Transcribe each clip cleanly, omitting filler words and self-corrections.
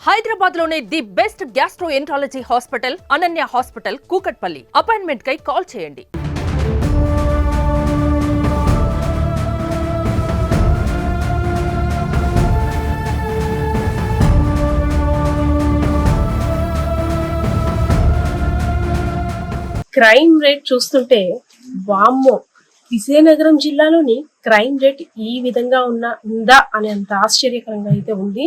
హైదరాబాద్ లోనే the best gastroenterology hospital Ananya hospital Kukatpally. Appointment కై call చేయండి. క్రైమ్ రేట్ చూస్తుంటే వామ్మో, విజయనగరం జిల్లాలోని క్రైమ్ రేట్ ఈ విధంగా ఉందా అని అంత ఆశ్చర్యకరంగా అయితే ఉంది.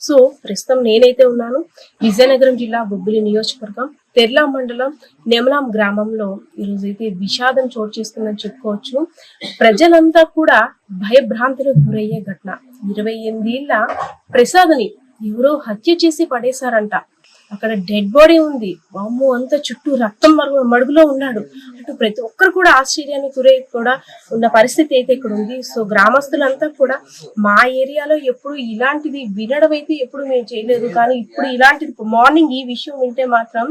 సో ప్రస్తుతం నేనైతే ఉన్నాను విజయనగరం జిల్లా బొబ్బిలి నియోజకవర్గం తెర్లా మండలం నెమలాం గ్రామంలో. ఈరోజు అయితే విషాదం చోటు చేసుకుందని చెప్పుకోవచ్చు. ప్రజలంతా కూడా భయభ్రాంతులకు గురయ్యే ఘటన. 28 ఏళ్ల ప్రసాద్ని ఎవరో హత్య చేసి పడేశారంట. అక్కడ డెడ్ బాడీ ఉంది. వామ్మో, అంత చుట్టూ రక్తం మడుగులో ఉన్నాడు. అటు ప్రతి ఒక్కరు కూడా ఆశ్చర్యానికి గురై కూడా ఉన్న పరిస్థితి అయితే ఇక్కడ ఉంది. సో గ్రామస్తులంతా కూడా మా ఏరియాలో ఎప్పుడు ఇలాంటిది వినడం అయితే ఎప్పుడు మేము చేయలేదు, కానీ ఇప్పుడు ఇలాంటిది మార్నింగ్ ఈ విషయం వింటే మాత్రం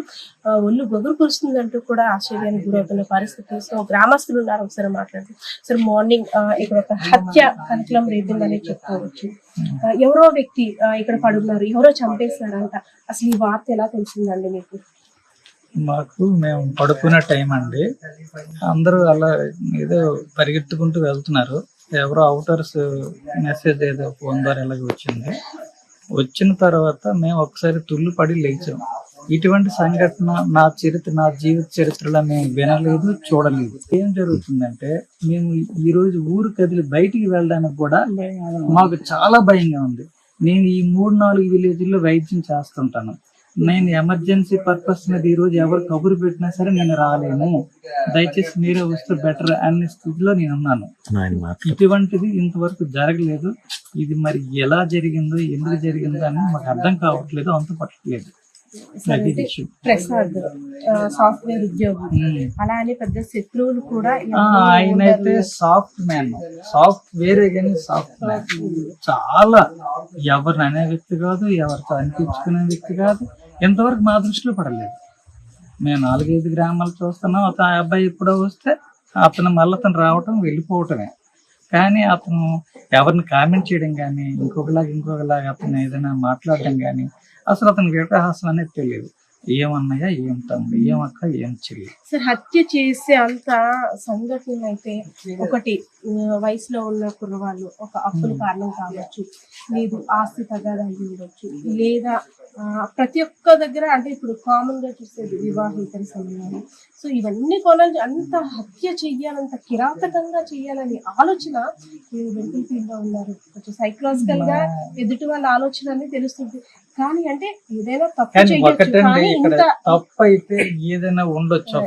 ఒళ్ళు గొగురు కురుస్తుందంటూ కూడా ఆశ్చర్యానికి గురవుతున్న పరిస్థితి. సో గ్రామస్తులు ఉన్నారు, ఒకసారి మాట్లాడుతారు. సార్, మార్నింగ్ ఇక్కడ ఒక హత్య కనకలం రేపిందని చెప్పుకోవచ్చు. ఎవరో వ్యక్తి ఇక్కడ పడున్నారు, ఎవరో చంపేస్తారంట. అసలు ఈ వార్త ఎలా తెలిసిందండి మీకు? మేము పడుకునే టైం అండి. అందరూ అలా ఏదో పరిగెత్తుకుంటూ వెళ్తున్నారు. ఎవరో అవుటర్స్ మెసేజ్ ఏదో ఫోన్ ద్వారా ఎలాగ వచ్చింది. వచ్చిన తర్వాత మేము ఒకసారి తుల్లు పడి లేచాం. ఇటువంటి సంఘటన నా జీవిత చరిత్రలో మేము వినలేదు, చూడలేదు. ఏం జరుగుతుందంటే, మేము ఈ రోజు ఊరు కదిలి బయటికి వెళ్ళడానికి కూడా మాకు చాలా భయంగా ఉంది. నేను ఈ 3-4 విలేజ్లో వైద్యం చేస్తుంటాను. నేను ఎమర్జెన్సీ పర్పస్ మీద ఈ రోజు ఎవరు కబురు పెట్టినా సరే నేను రాలేను, దయచేసి మీరే వస్తే బెటర్ అనే స్థితిలో నేను ఉన్నాను. ఇటువంటిది ఇంతవరకు జరగలేదు. ఇది మరి ఎలా జరిగిందో, ఎందుకు జరిగిందో అని మాకు అర్థం కావట్లేదు, అంత పట్టట్లేదు. ప్రసాద్ సాఫ్ట్వేర్ ఉద్యోగి, అలా అని పెద్ద శత్రువులు కూడా. ఆయన అయితే సాఫ్ట్వేర్ కానీ సాఫ్ట్ మ్యాన్ చాలా ఎవరిని అనే వ్యక్తి కాదు, ఎవరితో అనిపించుకునే వ్యక్తి కాదు. ఎంతవరకు మా దృష్టిలో పడలేదు. మేము 4-5 గ్రామాలు చూస్తున్నాం. ఆ అబ్బాయి ఎప్పుడో వస్తే అతను మళ్ళీ అతను రావటం వెళ్ళిపోవటమే, కానీ అతను ఎవరిని కామెంట్ చేయడం కానీ ఇంకొకలాగా అతను ఏదైనా మాట్లాడడం కానీ అసలు అతని వివహాసం అనేది తెలియదు. ఏమన్నాయా, ఏం తమ్ముడు, ఏమక్క, ఏం చెల్లి. సార్, హత్య చేసే అంత సంఘటన అయితే ఒకటి వయసులో ఉన్న కుర్రవాళ్ళు ఒక అప్పుల కారణం కావచ్చు, లేదు ఆస్తి తగాదా అయ్యి ఉండొచ్చు, లేదా ప్రతి ఒక్క దగ్గర అంటే ఇప్పుడు కామన్ గా చూసేది వివాహేతర సమయాలు. సో ఇవన్నీ కొనాలి, అంత హత్య చెయ్యాలంత కిరాతకంగా చెయ్యాలని ఆలోచన మీరు మెంటల్ ఫీల్ గా ఉన్నారు. కొంచెం సైకలాజికల్ గా ఎదుటి వాళ్ళ ఆలోచన అనేది తెలుస్తుంది. కానీ అంటే ఏదైనా తప్పు తప్పు అయితే ఏదైనా ఉండొచ్చు,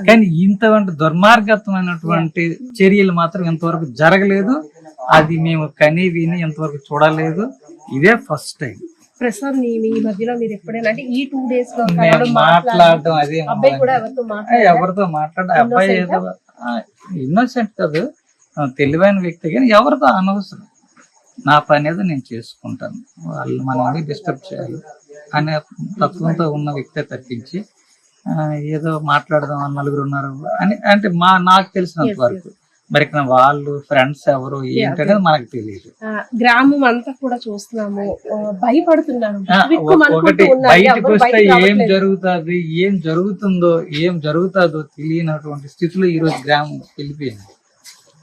కానీ ఇంతవంటి దుర్మార్గత్వమైనటువంటి చర్యలు మాత్రం ఇంతవరకు జరగలేదు. అది మేము కని విని ఇంతవరకు చూడలేదు. ఇదే ఫస్ట్ టైం. ప్రసాద్, మీ మధ్యలో మీరు ఎప్పుడైనా అంటే ఈ 2 days లో మాట్లాడడం అదే అబ్బాయి కూడా ఎవరితో మాట్లాడ అబ్బాయి ఏదో ఇన్నోసెంట్ కాదు, తెలివైన వ్యక్తి, కానీ ఎవరితో అనవసరం. నా పని ఏదో నేను చేసుకుంటాను, వాళ్ళు మనల్ని డిస్టర్బ్ చేయాలి అనే తత్వంతో ఉన్న వ్యక్తే తప్పించి ఏదో మాట్లాడదాం అని 4 ఉన్నారు అని అంటే నాకు తెలిసినంత వరకు. మరి ఇక్కడ వాళ్ళు ఫ్రెండ్స్ ఎవరు ఏంటనేది మనకు తెలియదు. గ్రామం అంతా కూడా చూస్తున్నాము, భయపడుతున్నారు. ఒకటి బయటకు వస్తే ఏం జరుగుతుందో తెలియనటువంటి స్థితిలో ఈ రోజు గ్రామం వెళ్ళిపోయింది.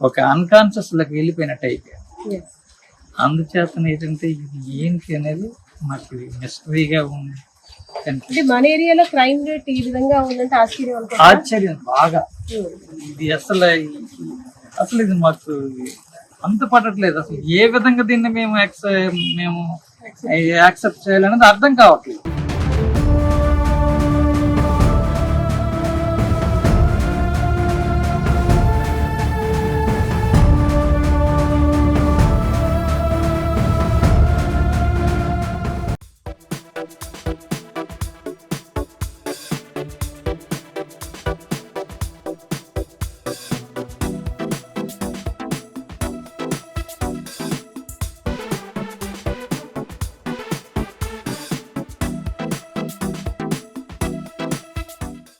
ఒక అన్కాన్షియస్ లకు వెళ్ళిపోయినట్టు అయిపోయింది. అందుచేత ఏంటంటే ఇది ఏంటి అనేది మాకు మిస్టరీగా ఉంది. అంటే మన ఏరియాలో క్రైమ్ రేట్ ఈ విధంగా ఉందంటే ఆశ్చర్యం బాగా. ఇది అసలు ఇది మాకు అంత పట్టట్లేదు. అసలు ఏ విధంగా దీన్ని మేము యాక్సెప్ట్ చేయాలనేది అర్థం కావట్లేదు.